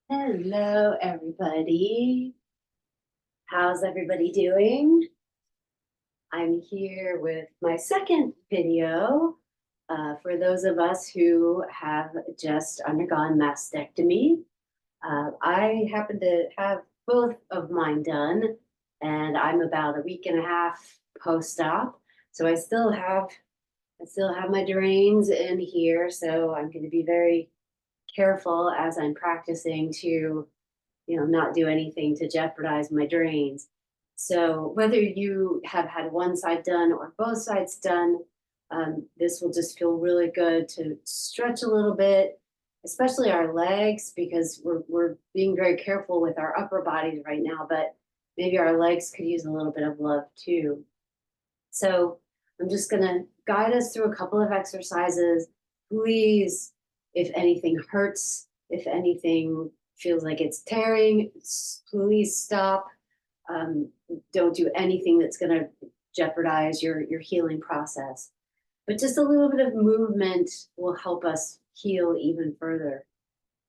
Hello, everybody. How's everybody doing? I'm here with my second video for those of us who have just undergone mastectomy. I happen to have both of mine done, and I'm about a week and a half post-op. So I still have my drains in here. So I'm going to be very careful as I'm practicing to not do anything to jeopardize my drains. So whether you have had one side done or both sides done, this will just feel really good to stretch a little bit, especially our legs, because we're being very careful with our upper bodies right now, but maybe our legs could use a little bit of love too. So I'm just gonna guide us through a couple of exercises. Please, if anything hurts, if anything feels like it's tearing, please stop. Um, don't do anything that's gonna jeopardize your healing process. But just a little bit of movement will help us heal even further.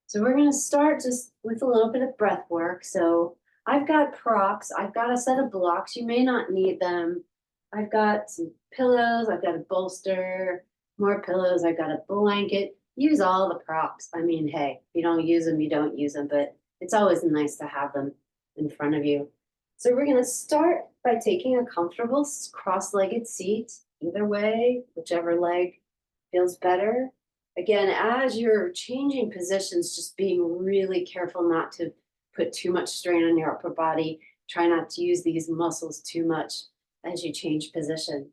So we're gonna start just with a little bit of breath work. So I've got props, I've got a set of blocks. You may not need them. I've got some pillows, I've got a bolster, more pillows, I've got a blanket. Use all the props. I mean, hey, if you don't use them, you don't use them, but it's always nice to have them in front of you. So we're gonna start by taking a comfortable cross-legged seat, either way, whichever leg feels better. Again, as you're changing positions, just being really careful not to put too much strain on your upper body. Try not to use these muscles too much as you change position.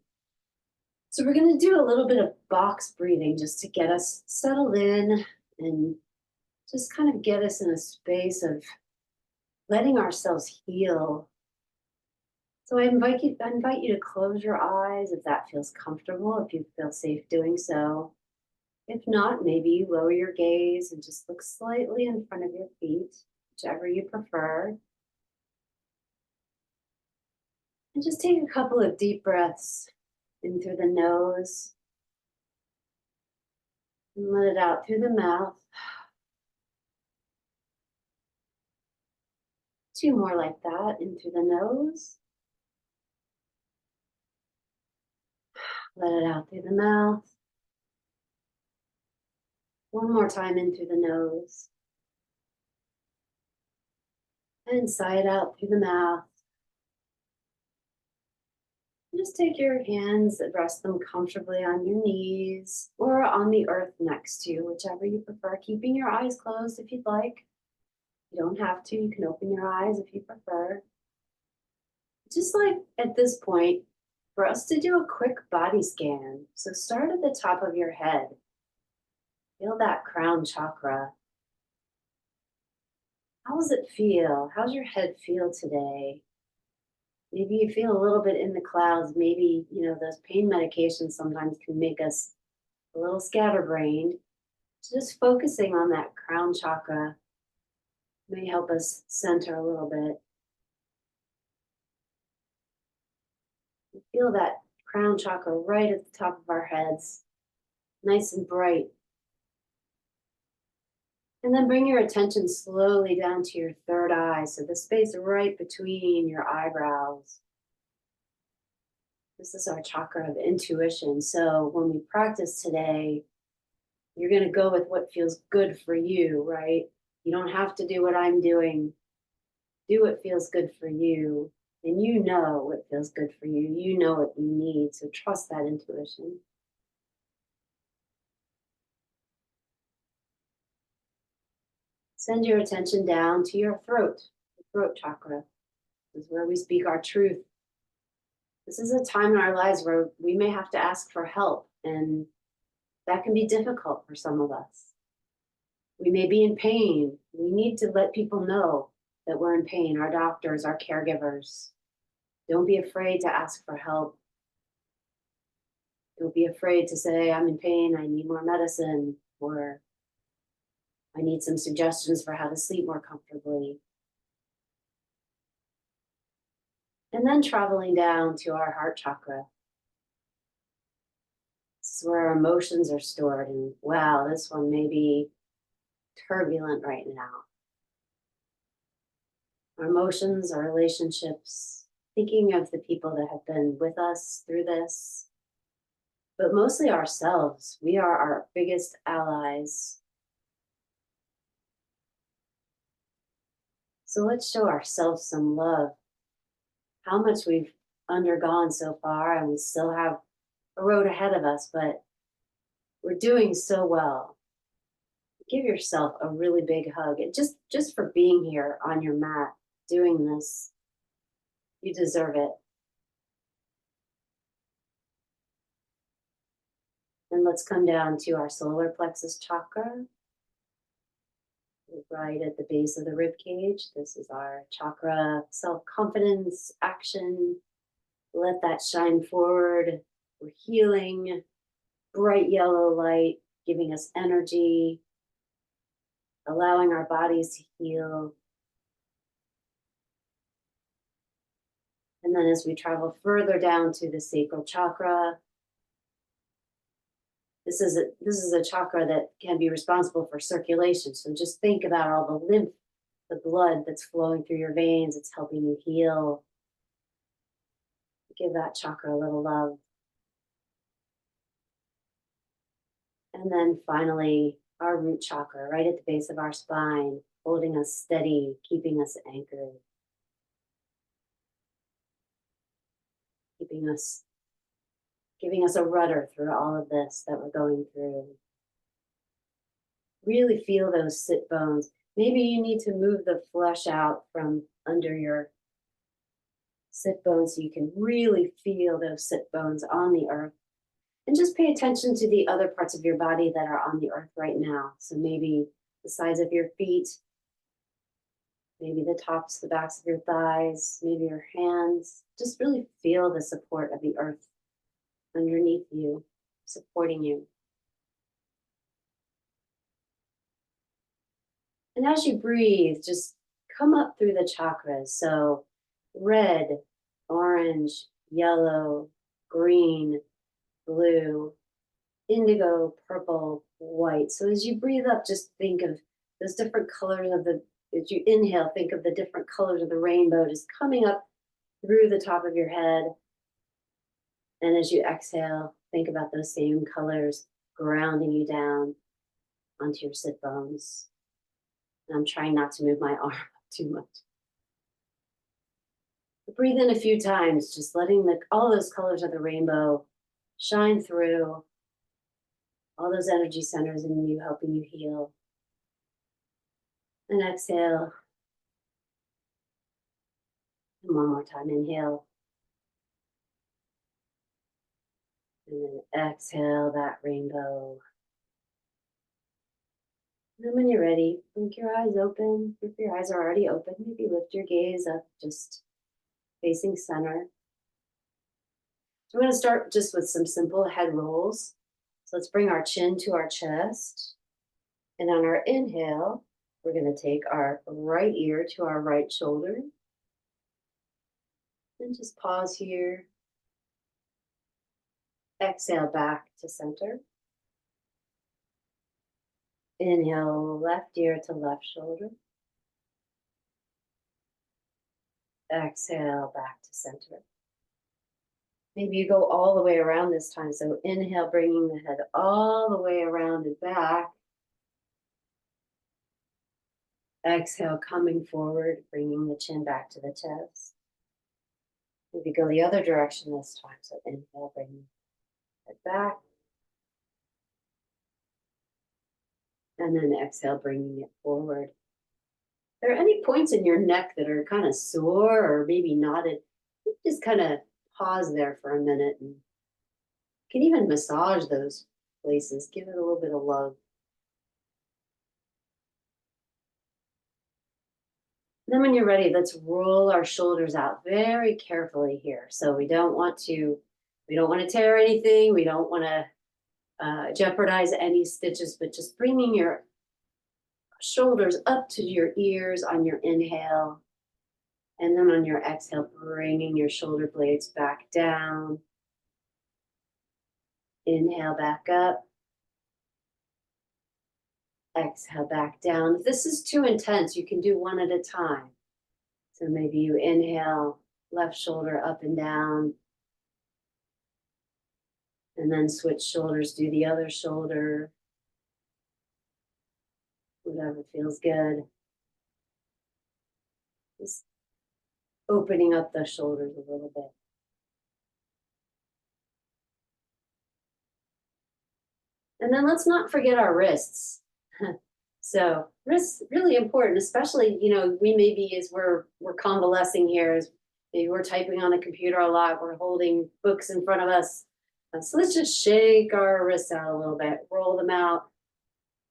So we're going to do a little bit of box breathing just to get us settled in and just kind of get us in a space of letting ourselves heal. So I invite you to close your eyes if that feels comfortable, if you feel safe doing so. If not, maybe you lower your gaze and just look slightly in front of your feet, whichever you prefer. And just take a couple of deep breaths in through the nose and let it out through the mouth. Two more like that, in through the nose. Let it out through the mouth. One more time in through the nose. And sigh it out through the mouth. Just take your hands and rest them comfortably on your knees or on the earth next to you, whichever you prefer, keeping your eyes closed if you'd like. You don't have to, you can open your eyes if you prefer. Just like at this point, for us to do a quick body scan. So start at the top of your head. Feel that crown chakra. How does it feel? How's your head feel today? Maybe you feel a little bit in the clouds. Maybe, those pain medications sometimes can make us a little scatterbrained. Just focusing on that crown chakra may help us center a little bit. Feel that crown chakra right at the top of our heads, nice and bright. And then bring your attention slowly down to your third eye, so the space right between your eyebrows. This is our chakra of intuition. So when we practice today, you're going to go with what feels good for you, right? You don't have to do what I'm doing. Do what feels good for you. And you know what feels good for you. You know what you need. So trust that intuition. Send your attention down to your throat, the throat chakra. This is where we speak our truth. This is a time in our lives where we may have to ask for help, and that can be difficult for some of us. We may be in pain. We need to let people know that we're in pain, our doctors, our caregivers. Don't be afraid to ask for help. Don't be afraid to say, I'm in pain, I need more medicine, or I need some suggestions for how to sleep more comfortably. And then traveling down to our heart chakra. This is where our emotions are stored. And wow, this one may be turbulent right now. our emotions, our relationships, thinking of the people that have been with us through this, but mostly ourselves. We are our biggest allies. So let's show ourselves some love. How much we've undergone so far, and we still have a road ahead of us, but we're doing so well. Give yourself a really big hug, and just for being here on your mat doing this. You deserve it. And let's come down to our solar plexus chakra, right at the base of the rib cage. This is our chakra, self-confidence, action. Let that shine forward. We're healing, bright yellow light, giving us energy, allowing our bodies to heal. And then as we travel further down to the sacral chakra, this is a chakra that can be responsible for circulation. So just think about all the lymph, the blood that's flowing through your veins. It's helping you heal. Give that chakra a little love. And then finally, our root chakra, right at the base of our spine, holding us steady, keeping us anchored, keeping us, giving us a rudder through all of this that we're going through. Really feel those sit bones. Maybe you need to move the flesh out from under your sit bones so you can really feel those sit bones on the earth. And just pay attention to the other parts of your body that are on the earth right now. So maybe the sides of your feet, maybe the tops, the backs of your thighs, maybe your hands. Just really feel the support of the earth underneath you, supporting you. And as you breathe, just come up through the chakras. So red, orange, yellow, green, blue, indigo, purple, white. So as you breathe up, just think of those different colors of the, as you inhale, think of the different colors of the rainbow just coming up through the top of your head. And as you exhale, think about those same colors grounding you down onto your sit bones. And I'm trying not to move my arm too much. But breathe in a few times, just letting all those colors of the rainbow shine through, all those energy centers in you, helping you heal. And exhale. And one more time, inhale. And then exhale that rainbow. And then when you're ready, blink your eyes open. If your eyes are already open, maybe lift your gaze up, just facing center. So we're going to start just with some simple head rolls. So let's bring our chin to our chest. And on our inhale, we're going to take our right ear to our right shoulder. And just pause here. Exhale back to center. Inhale, left ear to left shoulder. Exhale back to center. Maybe you go all the way around this time. So inhale, bringing the head all the way around and back. Exhale, coming forward, bringing the chin back to the chest. Maybe go the other direction this time. So inhale, bringing the head back. And then exhale, bringing it forward. Are there any points in your neck that are kind of sore or maybe knotted? Just kind of pause there for a minute and you can even massage those places. Give it a little bit of love. Then when you're ready, let's roll our shoulders out very carefully here. So we don't want to tear anything. We don't want to jeopardize any stitches, but just bringing your shoulders up to your ears on your inhale. And then on your exhale, bringing your shoulder blades back down. Inhale back up. Exhale back down. If this is too intense, you can do one at a time. So maybe you inhale, left shoulder up and down, and then switch shoulders, do the other shoulder, whatever feels good. Just opening up the shoulders a little bit. And then let's not forget our wrists. So wrists really important, especially, we maybe as we're convalescing here, as maybe we're typing on a computer a lot, we're holding books in front of us. So let's just shake our wrists out a little bit, roll them out.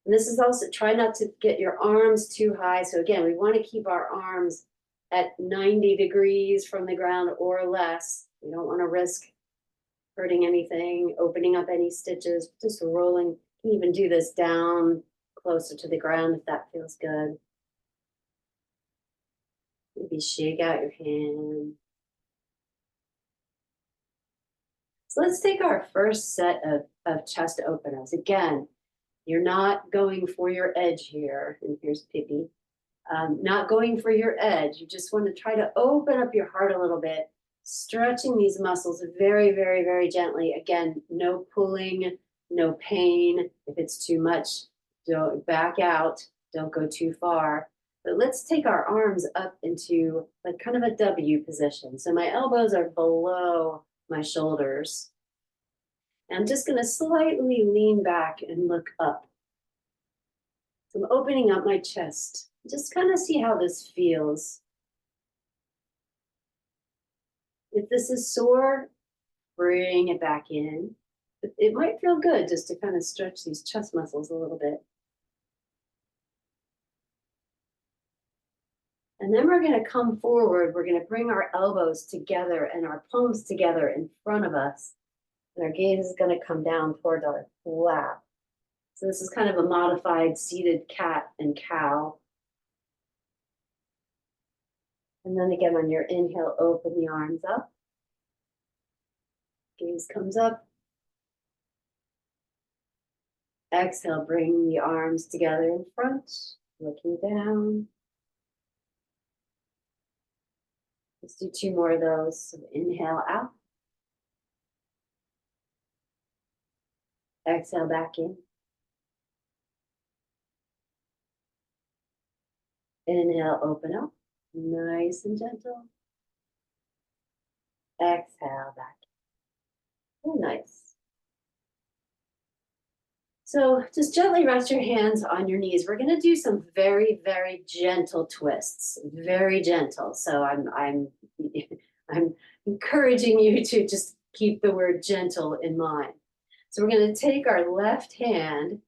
And this is also, try not to get your arms too high. So again, we want to keep our arms at 90 degrees from the ground or less. We don't want to risk hurting anything, opening up any stitches, just rolling. You can even do this down closer to the ground if that feels good. Maybe shake out your hand. So let's take our first set of chest openers. Again, you're not going for your edge here. And here's Pippi. Not going for your edge. You just want to try to open up your heart a little bit, stretching these muscles very, very, very gently. Again, no pulling, no pain. If it's too much, don't back out. Don't go too far. But let's take our arms up into like kind of a W position. So my elbows are below my shoulders. And I'm just going to slightly lean back and look up. So I'm opening up my chest. Just kind of see how this feels. If this is sore, bring it back in. It might feel good just to kind of stretch these chest muscles a little bit. And then we're going to come forward. We're going to bring our elbows together and our palms together in front of us. And our gaze is going to come down toward our lap. So this is kind of a modified seated cat and cow. And then again, on your inhale, open the arms up. Gaze comes up. Exhale, bring the arms together in front, looking down. Let's do 2 more of those. So inhale out. Exhale back in. Inhale, open up. Nice and gentle. Exhale back. Oh, nice. So just gently rest your hands on your knees. We're going to do some very, very gentle twists. Very gentle. So I'm encouraging you to just keep the word gentle in mind. So we're going to take our left hand,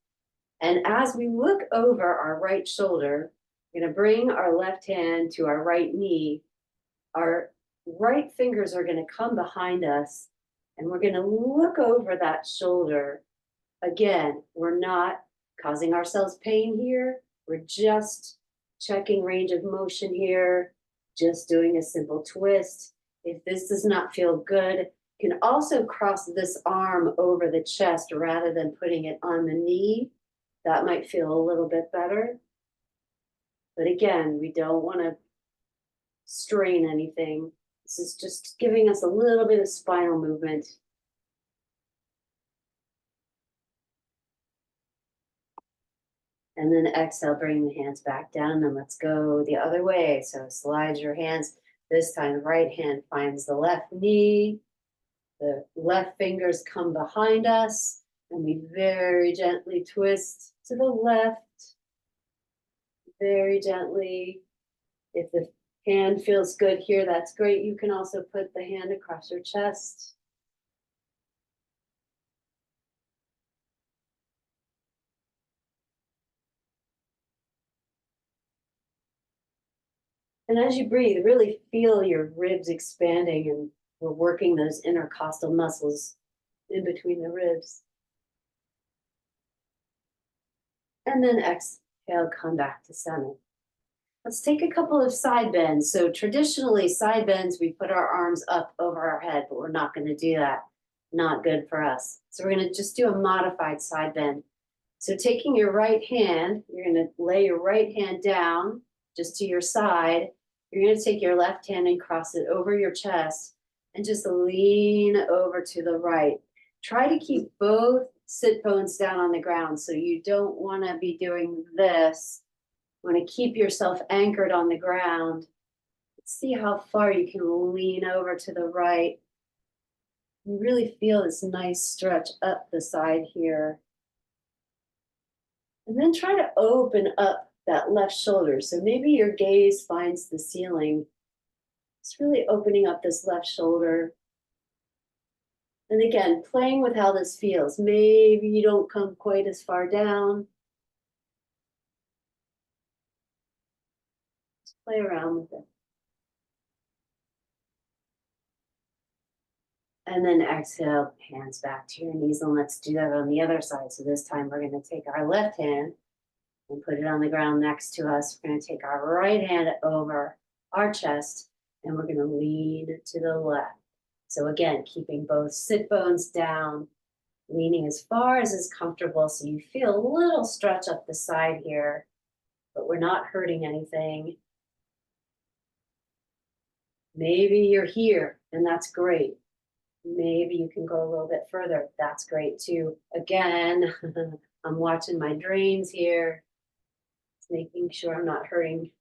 and as we look over our right shoulder, we're going to bring our left hand to our right knee. Our right fingers are going to come behind us, and we're going to look over that shoulder. Again, we're not causing ourselves pain here. We're just checking range of motion here, just doing a simple twist. If this does not feel good, you can also cross this arm over the chest rather than putting it on the knee. That might feel a little bit better. But again, we don't want to strain anything. This is just giving us a little bit of spinal movement. And then exhale, bring the hands back down, and let's go the other way. So slide your hands. This time, the right hand finds the left knee. The left fingers come behind us, and we very gently twist to the left. Very gently. If the hand feels good here, that's great. You can also put the hand across your chest. And as you breathe, really feel your ribs expanding, and we're working those intercostal muscles in between the ribs. And then exhale, come back to center. Let's take a couple of side bends. So traditionally, side bends, we put our arms up over our head, but we're not going to do that. Not good for us. So we're going to just do a modified side bend. So taking your right hand, you're going to lay your right hand down just to your side. You're going to take your left hand and cross it over your chest and just lean over to the right. Try to keep both sit bones down on the ground. So you don't want to be doing this. You want to keep yourself anchored on the ground. See how far you can lean over to the right. You really feel this nice stretch up the side here. And then try to open up that left shoulder. So maybe your gaze finds the ceiling. It's really opening up this left shoulder. And again, playing with how this feels. Maybe you don't come quite as far down. Just play around with it. And then exhale, hands back to your knees, and let's do that on the other side. So this time we're going to take our left hand and put it on the ground next to us. We're going to take our right hand over our chest, and we're going to lean to the left. So again, keeping both sit bones down, leaning as far as is comfortable, so you feel a little stretch up the side here, but we're not hurting anything. Maybe you're here, and that's great. Maybe you can go a little bit further. That's great too. Again, I'm watching my drains here, making sure I'm not hurting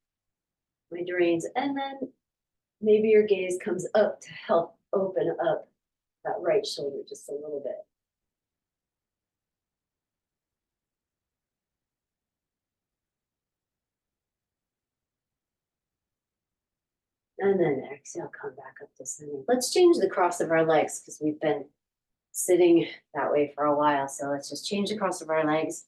my drains. And then maybe your gaze comes up to help open up that right shoulder just a little bit. And then exhale, come back up to center. Let's change the cross of our legs because we've been sitting that way for a while. So let's just change the cross of our legs.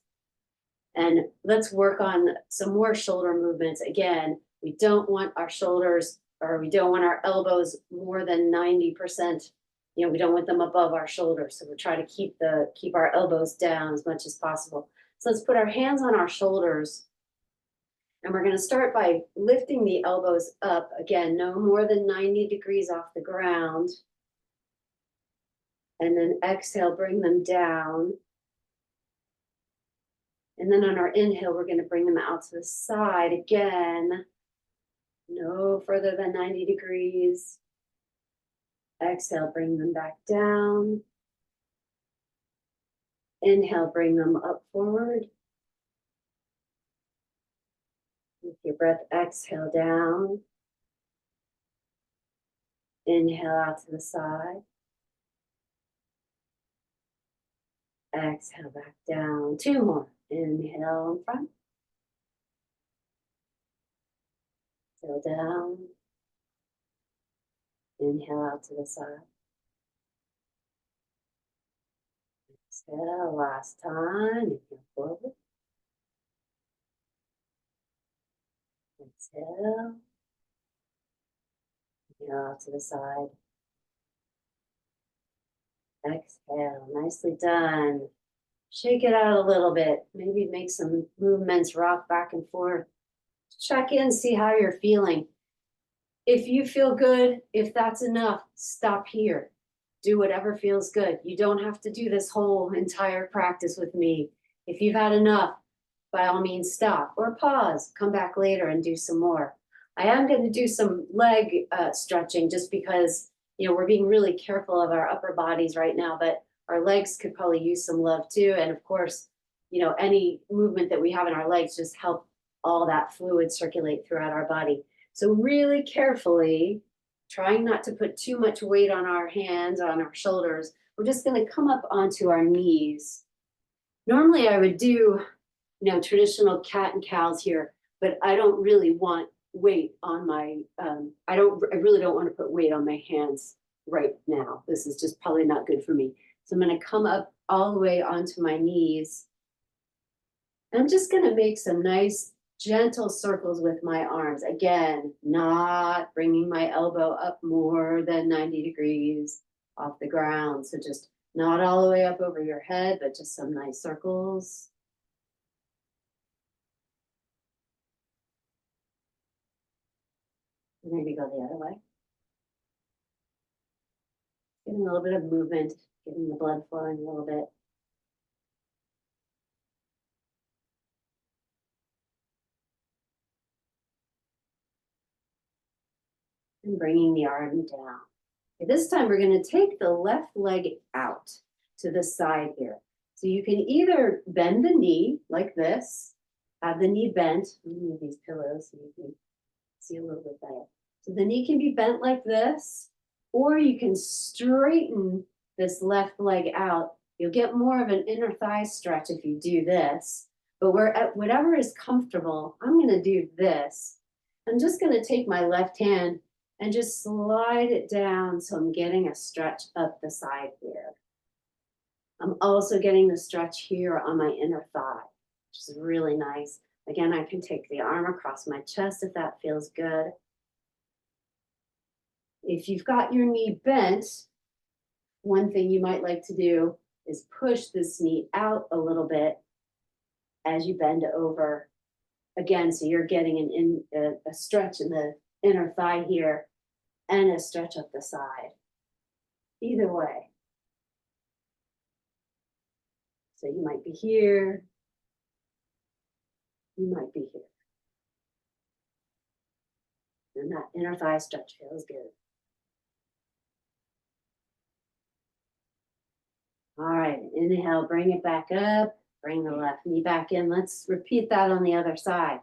And let's work on some more shoulder movements. Again, we don't want our shoulders, or we don't want our elbows more than 90%. We don't want them above our shoulders. So we're trying to keep our elbows down as much as possible. So let's put our hands on our shoulders. And we're going to start by lifting the elbows up. Again, no more than 90 degrees off the ground. And then exhale, bring them down. And then on our inhale, we're going to bring them out to the side again. No further than 90 degrees. Exhale, bring them back down. Inhale, bring them up forward. With your breath, exhale down. Inhale out to the side. Exhale back down. Two more. Inhale in front. Exhale down. Inhale out to the side. Exhale, last time. Inhale forward. Exhale. Inhale out to the side. Exhale, nicely done. Shake it out a little bit. Maybe make some movements, rock back and forth. Check in, see how you're feeling. If you feel good, if that's enough, stop here. Do whatever feels good. You don't have to do this whole entire practice with me. If you've had enough, by all means stop or pause, come back later and do some more. I am going to do some leg stretching just because, we're being really careful of our upper bodies right now, but our legs could probably use some love too. And of course, any movement that we have in our legs just help all that fluid circulate throughout our body. So really carefully, trying not to put too much weight on our hands, on our shoulders, we're just going to come up onto our knees. Normally I would do, traditional cat and cows here, but I don't really want weight on my, I really don't want to put weight on my hands right now. This is just probably not good for me. So I'm going to come up all the way onto my knees. And I'm just going to make some nice gentle circles with my arms. Again, not bringing my elbow up more than 90 degrees off the ground. So just not all the way up over your head, but just some nice circles. Maybe go the other way. Getting a little bit of movement, getting the blood flowing a little bit. and bringing the arm down. Okay, this time we're going to take the left leg out to the side here. So you can either bend the knee like this, have the knee bent. Let me move these pillows so you can see a little bit better. So the knee can be bent like this, or you can straighten this left leg out. You'll get more of an inner thigh stretch if you do this, but whatever is comfortable, I'm going to do this. I'm just going to take my left hand and just slide it down so I'm getting a stretch up the side here. I'm also getting the stretch here on my inner thigh, which is really nice. Again, I can take the arm across my chest if that feels good. If you've got your knee bent, one thing you might like to do is push this knee out a little bit as you bend over. Again, so you're getting a stretch in the inner thigh here and a stretch up the side. Either way. So you might be here, you might be here. And that inner thigh stretch feels good. All right, inhale, bring it back up, bring the left knee back in. Let's repeat that on the other side.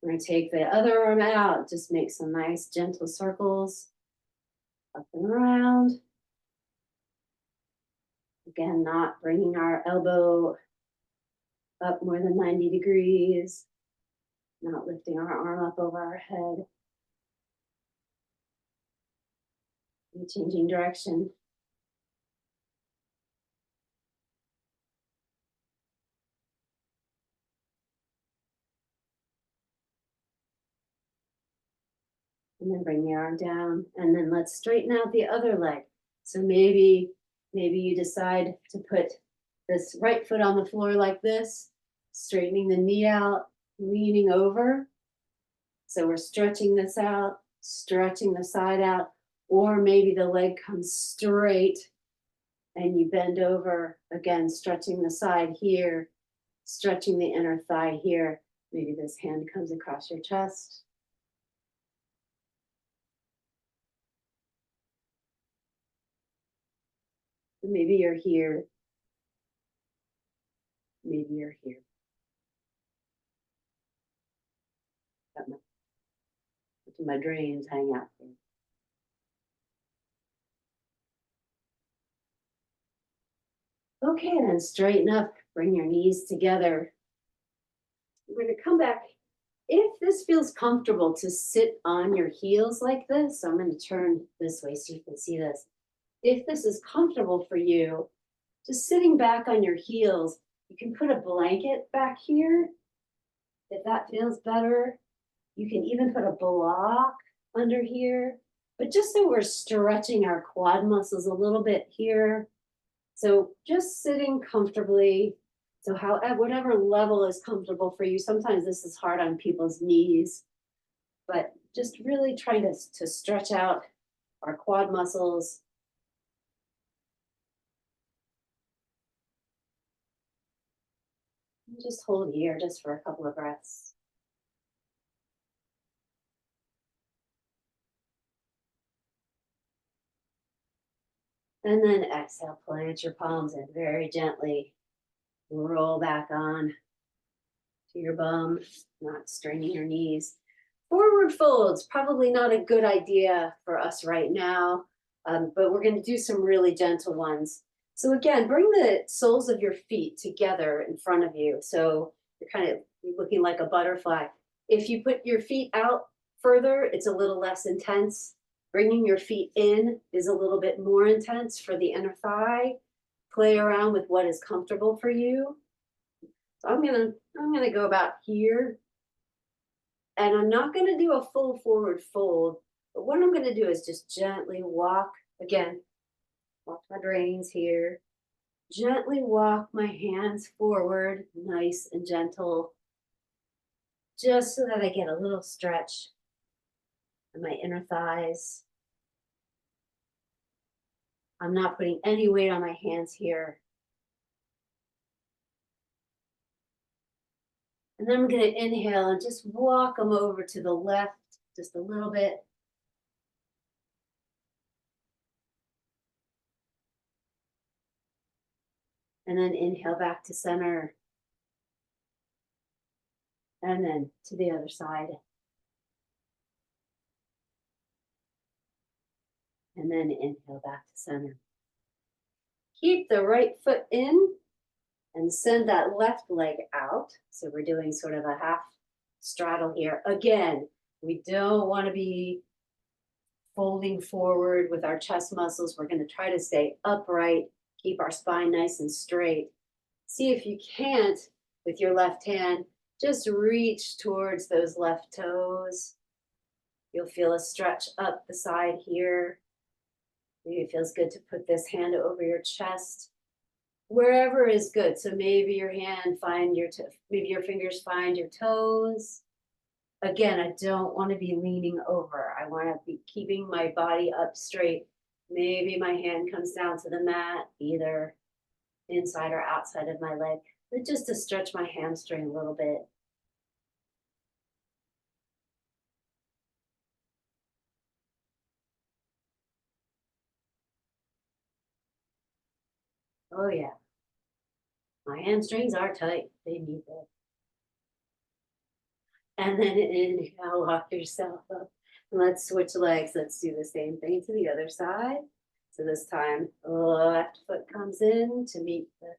We're going to take the other arm out, just make some nice gentle circles up and around. Again, not bringing our elbow up more than 90 degrees, not lifting our arm up over our head. And changing direction. And then bring the arm down, and then let's straighten out the other leg. So maybe you decide to put this right foot on the floor like this, straightening the knee out, leaning over. So we're stretching this out, stretching the side out, or maybe the leg comes straight and you bend over, again, stretching the side here, stretching the inner thigh here. Maybe this hand comes across your chest. Maybe you're here. Maybe you're here. My dreams hang out here. Okay, then straighten up, bring your knees together. We're going to come back. If this feels comfortable to sit on your heels like this, so I'm going to turn this way so you can see this. If this is comfortable for you, just sitting back on your heels, you can put a blanket back here if that feels better. You can even put a block under here, but just so we're stretching our quad muscles a little bit here. So just sitting comfortably. So at whatever level is comfortable for you. Sometimes this is hard on people's knees, but just really trying to stretch out our quad muscles. And just hold here just for a couple of breaths. And then exhale, plant your palms in very gently. Roll back on to your bum, not straining your knees. Forward folds, probably not a good idea for us right now, but we're going to do some really gentle ones. So again, bring the soles of your feet together in front of you. So you're kind of looking like a butterfly. If you put your feet out further, it's a little less intense. Bringing your feet in is a little bit more intense for the inner thigh. Play around with what is comfortable for you. So I'm gonna go about here. And I'm not gonna do a full forward fold, but what I'm gonna do is just gently walk, again, walk my reins here. Gently walk my hands forward, nice and gentle, just so that I get a little stretch in my inner thighs. I'm not putting any weight on my hands here. And then I'm going to inhale and just walk them over to the left just a little bit. And then inhale back to center. And then to the other side. And then inhale back to center. Keep the right foot in and send that left leg out. So we're doing sort of a half straddle here. Again, we don't want to be folding forward with our chest muscles. We're going to try to stay upright, keep our spine nice and straight. See if you can't, with your left hand, just reach towards those left toes. You'll feel a stretch up the side here. Maybe it feels good to put this hand over your chest. Wherever is good. So maybe your hand find your maybe your fingers find your toes. Again, I don't want to be leaning over. I want to be keeping my body up straight. Maybe my hand comes down to the mat, either inside or outside of my leg, but just to stretch my hamstring a little bit. Oh yeah, my hamstrings are tight. They need that. And then inhale, walk yourself up. And let's switch legs. Let's do the same thing to the other side. So this time, left foot comes in to meet the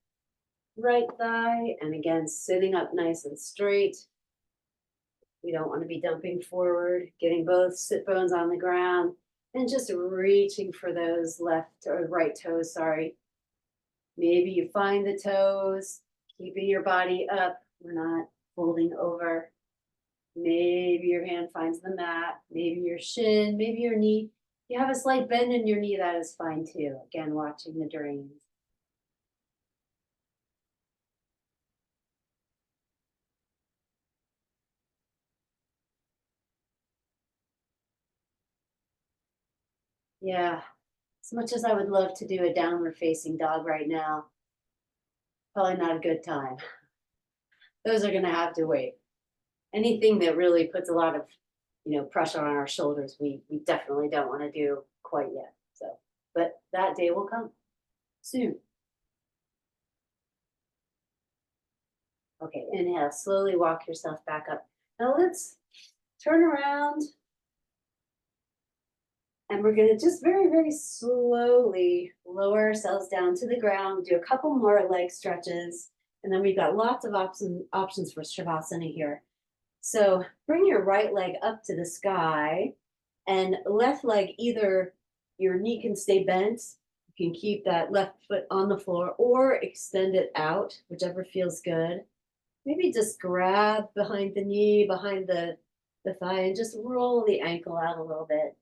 right thigh. And again, sitting up nice and straight. We don't want to be dumping forward, getting both sit bones on the ground, and just reaching for those left or right toes, sorry. Maybe you find the toes, keeping your body up. We're not folding over. Maybe your hand finds the mat, maybe your shin, maybe your knee. If you have a slight bend in your knee, that is fine too. Again, watching the drains. Yeah, as much as I would love to do a downward facing dog right now, probably not a good time. Those are gonna have to wait. Anything that really puts a lot of, pressure on our shoulders, we definitely don't want to do quite yet. So, but that day will come soon. Okay, inhale, slowly walk yourself back up. Now let's turn around and we're gonna just very, very slowly lower ourselves down to the ground, do a couple more leg stretches, and then we've got lots of options for Shavasana here. So bring your right leg up to the sky and left leg, either your knee can stay bent, you can keep that left foot on the floor or extend it out, whichever feels good. Maybe just grab behind the knee, behind the thigh, and just roll the ankle out a little bit.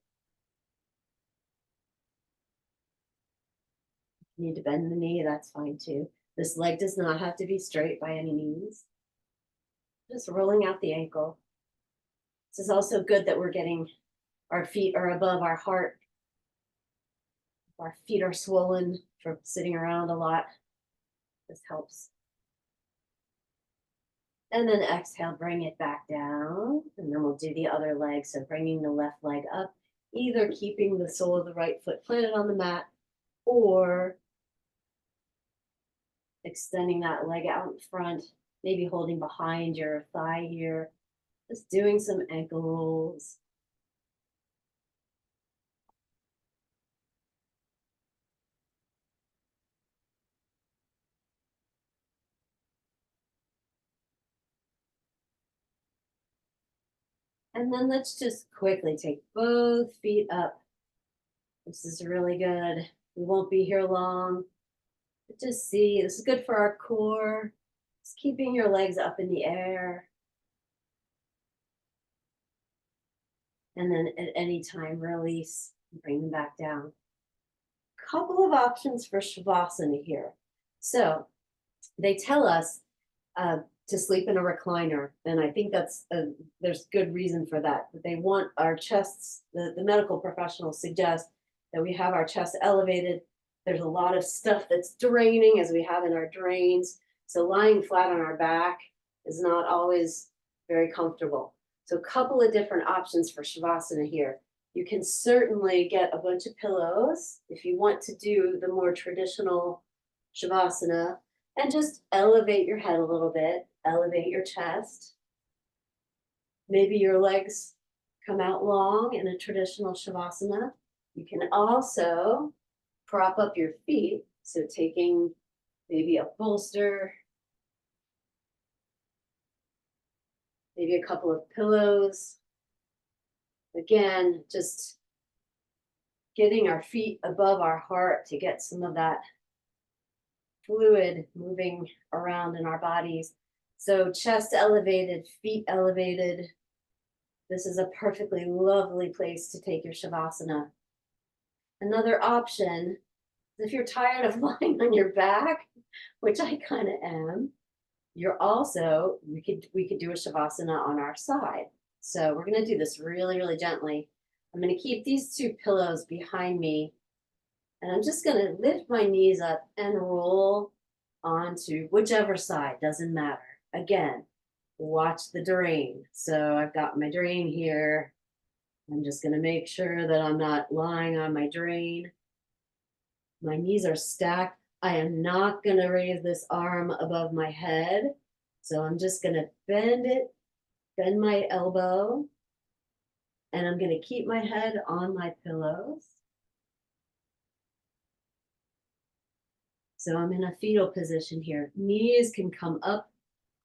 If you need to bend the knee, that's fine too. This leg does not have to be straight by any means. Just rolling out the ankle. This is also good that we're getting our feet are above our heart. Our feet are swollen from sitting around a lot. This helps. And then exhale, bring it back down. And then we'll do the other leg. So bringing the left leg up, either keeping the sole of the right foot planted on the mat or extending that leg out in front, maybe holding behind your thigh here. Just doing some ankle rolls. And then let's just quickly take both feet up. This is really good. We won't be here long. But just see, this is good for our core. Just keeping your legs up in the air. And then at any time, release, bring them back down. Couple of options for Shavasana here. So they tell us to sleep in a recliner, and I think there's good reason for that. But they want our chests, the medical professionals suggest that we have our chest elevated. There's a lot of stuff that's draining, as we have in our drains. So lying flat on our back is not always very comfortable. So a couple of different options for Shavasana here. You can certainly get a bunch of pillows if you want to do the more traditional Shavasana. And just elevate your head a little bit, elevate your chest. Maybe your legs come out long in a traditional Shavasana. You can also prop up your feet. So taking maybe a bolster, maybe a couple of pillows. Again, just getting our feet above our heart to get some of that fluid moving around in our bodies. So chest elevated, feet elevated. This is a perfectly lovely place to take your Shavasana. Another option is if you're tired of lying on your back, which I kind of am, you're also, we could do a Shavasana on our side. So we're going to do this really, really gently. I'm going to keep these two pillows behind me, and I'm just going to lift my knees up and roll onto whichever side, doesn't matter. Again, watch the drain. So I've got my drain here. I'm just going to make sure that I'm not lying on my drain. My knees are stacked. I am not going to raise this arm above my head. So I'm just going to bend it, bend my elbow, and I'm going to keep my head on my pillows. So I'm in a fetal position here. Knees can come up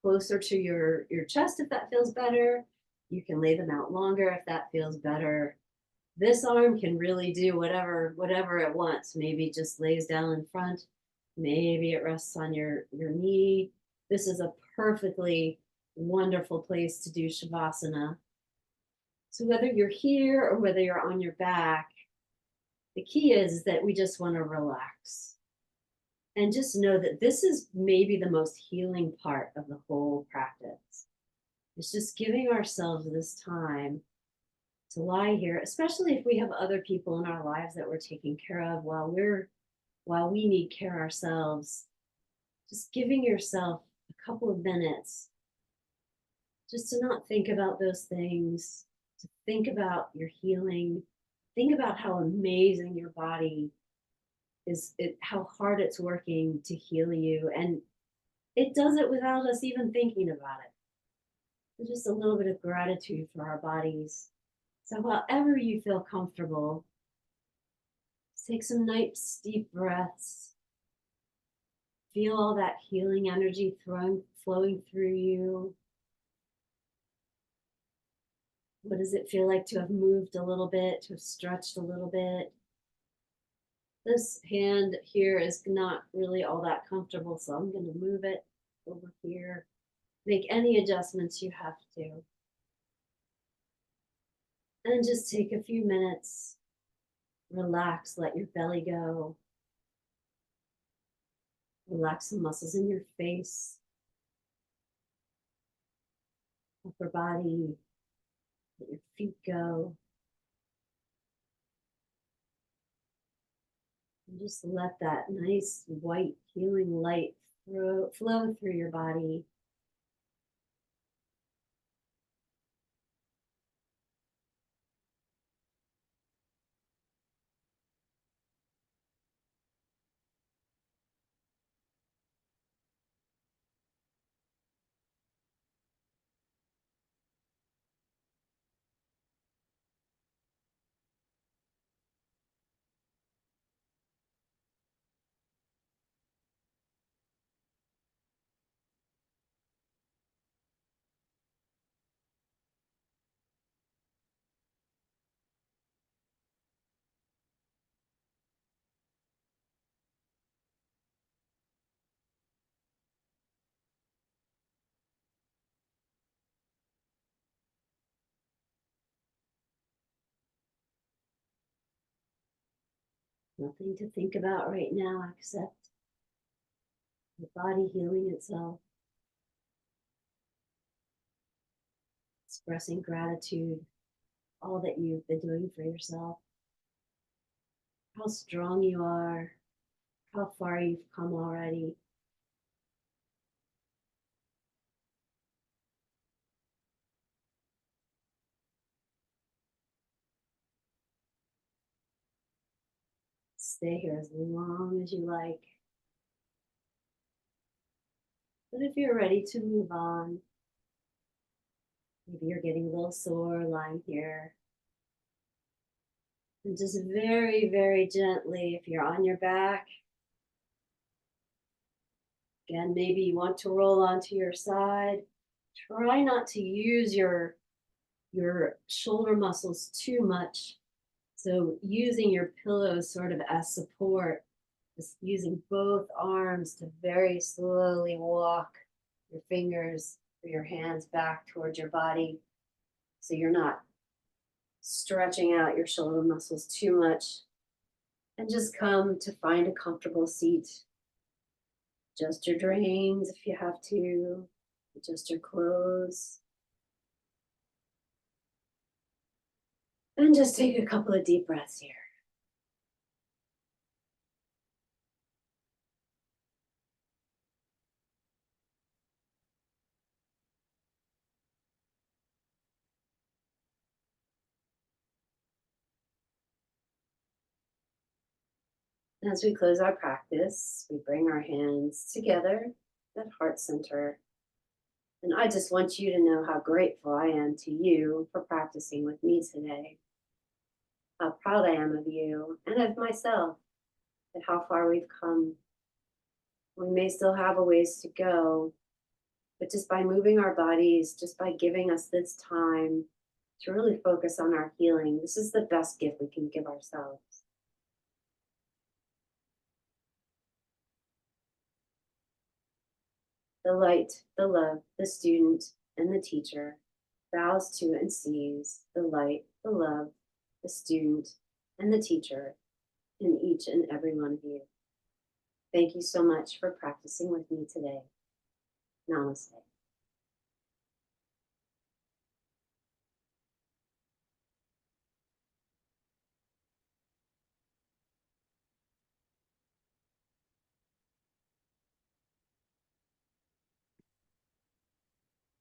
closer to your chest if that feels better. You can lay them out longer if that feels better. This arm can really do whatever it wants. Maybe just lays down in front. Maybe it rests on your knee. This is a perfectly wonderful place to do Shavasana. So whether you're here or whether you're on your back, the key is that we just want to relax. And just know that this is maybe the most healing part of the whole practice. It's just giving ourselves this time to lie here, especially if we have other people in our lives that we're taking care of while we need care ourselves. Just giving yourself a couple of minutes just to not think about those things, to think about your healing, think about how amazing your body is, how hard it's working to heal you. And it does it without us even thinking about it. There's just a little bit of gratitude for our bodies. So however you feel comfortable, take some nice deep breaths. Feel all that healing energy flowing through you. What does it feel like to have moved a little bit, to have stretched a little bit? This hand here is not really all that comfortable, so I'm going to move it over here. Make any adjustments you have to. And just take a few minutes. Relax, let your belly go. Relax the muscles in your face, upper body. Let your feet go. And just let that nice white healing light flow through your body. Nothing to think about right now except the body healing itself. Expressing gratitude, all that you've been doing for yourself, how strong you are, how far you've come already. Stay here as long as you like. But if you're ready to move on, maybe you're getting a little sore lying here. And just very, very gently, if you're on your back, again, maybe you want to roll onto your side. Try not to use your shoulder muscles too much. So using your pillows sort of as support, just using both arms to very slowly walk your fingers or your hands back towards your body. So you're not stretching out your shoulder muscles too much. And just come to find a comfortable seat. Adjust your drains if you have to. Adjust your clothes. And just take a couple of deep breaths here. As we close our practice, we bring our hands together at heart center. And I just want you to know how grateful I am to you for practicing with me today. How proud I am of you and of myself at how far we've come. We may still have a ways to go, but just by moving our bodies, just by giving us this time to really focus on our healing, this is the best gift we can give ourselves. The light, the love, the student, and the teacher bows to and sees the light, the love, the student, and the teacher in each and every one of you. Thank you so much for practicing with me today. Namaste.